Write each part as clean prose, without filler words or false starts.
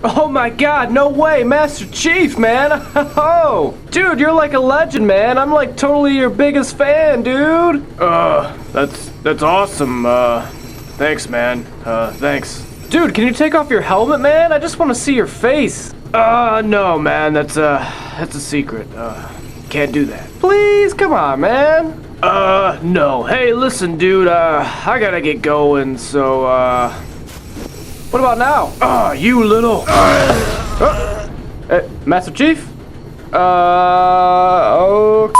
Oh my god, no way, Master Chief, man! Oh, dude, you're like a legend, man. I'm like totally your biggest fan, dude. That's awesome. Thanks, man. Thanks. Dude, can you take off your helmet, man? I just want to see your face. No, man, that's a secret. Can't do that. Please, come on, man. No. Hey, listen, dude, I gotta get going, so, what about now? You little... Master Chief? Oh...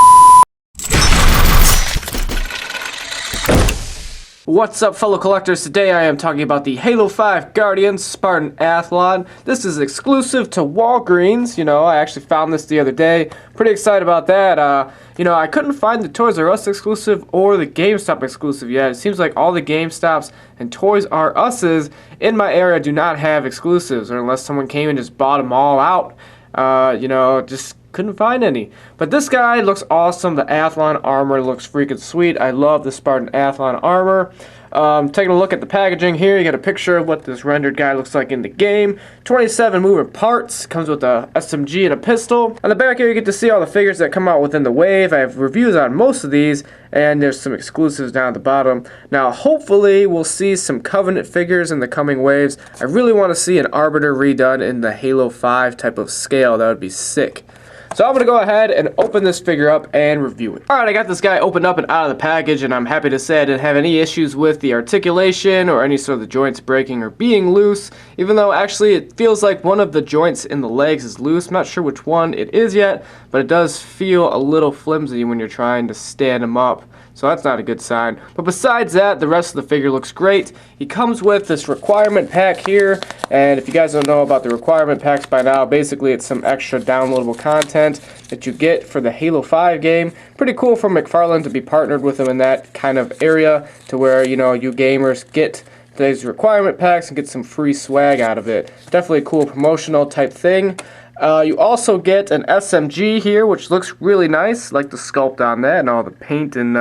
What's up, fellow collectors? Today I am talking about the Halo 5 Guardians Spartan Athlon. This is exclusive to Walgreens. You know, I actually found this the other day. Pretty excited about that. You know, I couldn't find the Toys R Us exclusive or the GameStop exclusive yet. It seems like all the GameStops and Toys R Us's in my area do not have exclusives, or unless someone came and just bought them all out. You know, just couldn't find any. But this guy looks awesome. The Athlon armor looks freaking sweet. I love the Spartan Athlon armor. Taking a look at the packaging here, you get a picture of what this rendered guy looks like in the game. 27 moving parts, comes with a SMG and a pistol. On the back here you get to see all the figures that come out within the wave. I have reviews on most of these, and there's some exclusives down at the bottom. Now hopefully we'll see some Covenant figures in the coming waves. I really want to see an Arbiter redone in the Halo 5 type of scale. That would be sick. So I'm going to go ahead and open this figure up and review it. Alright, I got this guy opened up and out of the package, and I'm happy to say I didn't have any issues with the articulation or any sort of the joints breaking or being loose, even though actually it feels like one of the joints in the legs is loose. I'm not sure which one it is yet, but it does feel a little flimsy when you're trying to stand him up. So that's not a good sign. But besides that, the rest of the figure looks great. He comes with this requirement pack here, and if you guys don't know about the requirement packs by now, basically it's some extra downloadable content that you get for the Halo 5 game. Pretty cool for McFarlane to be partnered with them in that kind of area, to where, you know, you gamers get these requirement packs and get some free swag out of it. Definitely a cool promotional type thing. You also get an SMG here, which looks really nice, like the sculpt on that and all the paint and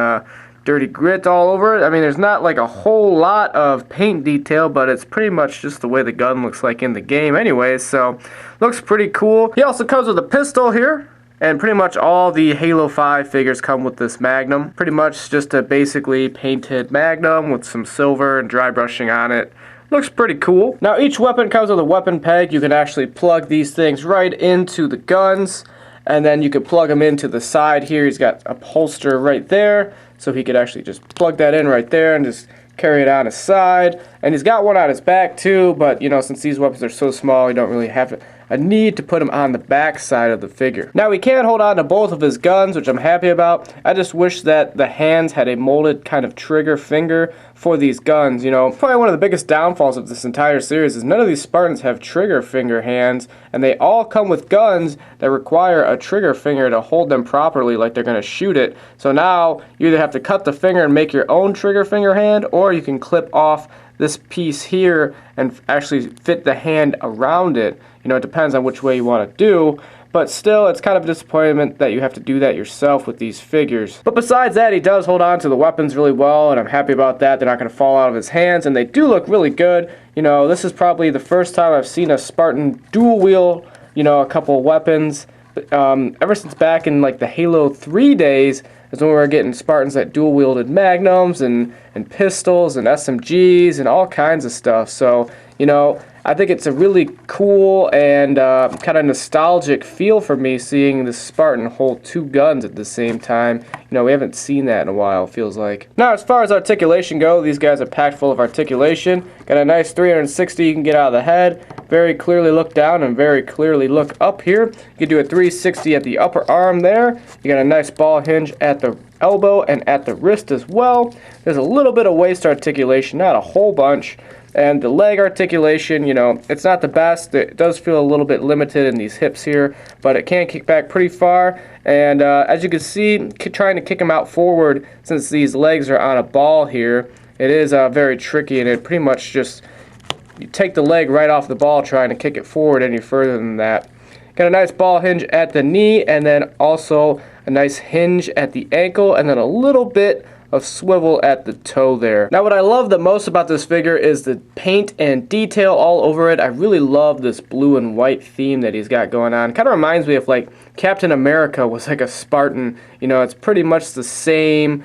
dirty grit all over it. I mean, there's not like a whole lot of paint detail, but it's pretty much just the way the gun looks like in the game anyways, so looks pretty cool. He also comes with a pistol here, and pretty much all the Halo 5 figures come with this Magnum. Pretty much just a basically painted Magnum with some silver and dry brushing on it. Looks pretty cool. Now each weapon comes with a weapon peg. You can actually plug these things right into the guns, and then you can plug them into the side here. He's got a holster right there, so he could actually just plug that in right there and just carry it on his side. And he's got one on his back too, but you know, since these weapons are so small, you don't really have a need to put him on the back side of the figure. Now he can hold on to both of his guns, which I'm happy about. I just wish that the hands had a molded kind of trigger finger for these guns. You know, probably one of the biggest downfalls of this entire series is none of these Spartans have trigger finger hands, and they all come with guns that require a trigger finger to hold them properly, like they're going to shoot it. So now you either have to cut the finger and make your own trigger finger hand, or you can clip off this piece here and actually fit the hand around it. You know, it depends on which way you want to do, but still, it's kind of a disappointment that you have to do that yourself with these figures. But besides that, he does hold on to the weapons really well, and I'm happy about that. They're not going to fall out of his hands, and they do look really good. You know, this is probably the first time I've seen a Spartan dual wield, you know, a couple weapons. Ever since back in like the Halo 3 days is when we were getting Spartans that dual wielded magnums and pistols and SMGs and all kinds of stuff. So, you know, I think it's a really cool and kind of nostalgic feel for me seeing this Spartan hold two guns at the same time. You know, we haven't seen that in a while, it feels like. Now, as far as articulation go, these guys are packed full of articulation. Got a nice 360 you can get out of the head. Very clearly look down and very clearly look up here. You can do a 360 at the upper arm there. You got a nice ball hinge at the elbow and at the wrist as well. There's a little bit of waist articulation, not a whole bunch. And the leg articulation, you know, it's not the best. It does feel a little bit limited in these hips here, but it can kick back pretty far. And as you can see, trying to kick them out forward, since these legs are on a ball here, it is very tricky, and it pretty much just, you take the leg right off the ball trying to kick it forward any further than that. Got a nice ball hinge at the knee, and then also a nice hinge at the ankle, and then a little bit of swivel at the toe there. Now what I love the most about this figure is the paint and detail all over it. I really love this blue and white theme that he's got going on. Kind of reminds me of like Captain America was like a Spartan. You know, it's pretty much the same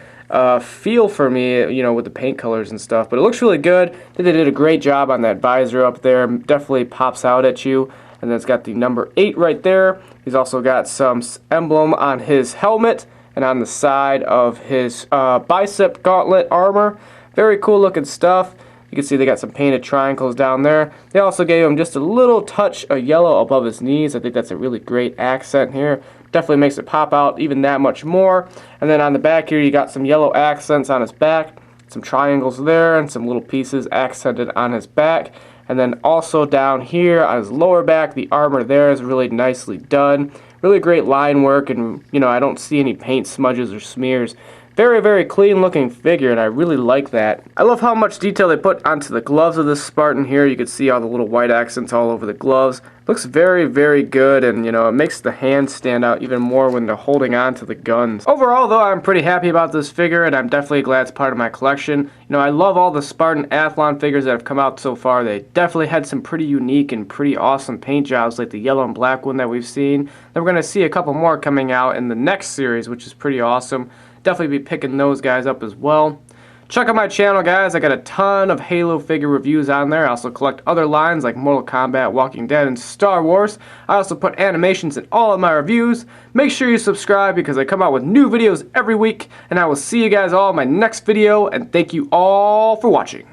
feel for me, you know, with the paint colors and stuff. But it looks really good. I think they did a great job on that visor up there. Definitely pops out at you. And then it's got the number 8 right there. He's also got some emblem on his helmet and on the side of his bicep gauntlet armor. Very cool looking stuff. You can see they got some painted triangles down there. They also gave him just a little touch of yellow above his knees. I think that's a really great accent here. Definitely makes it pop out even that much more. And then on the back here, you got some yellow accents on his back, some triangles there, and some little pieces accented on his back. And then also down here on his lower back, the armor there is really nicely done. Really great line work, and you know, I don't see any paint smudges or smears. Very, very clean looking figure, and I really like that. I love how much detail they put onto the gloves of this Spartan here. You can see all the little white accents all over the gloves. Looks very, very good, and you know, it makes the hands stand out even more when they're holding on to the guns. Overall though, I'm pretty happy about this figure, and I'm definitely glad it's part of my collection. You know, I love all the Spartan Athlon figures that have come out so far. They definitely had some pretty unique and pretty awesome paint jobs, like the yellow and black one that we've seen. Then we're going to see a couple more coming out in the next series, which is pretty awesome. Definitely be picking those guys up as well. Check out my channel, guys. I got a ton of Halo figure reviews on there. I also collect other lines like Mortal Kombat, Walking Dead, and Star Wars. I also put animations in all of my reviews. Make sure you subscribe because I come out with new videos every week. And I will see you guys all in my next video. And thank you all for watching.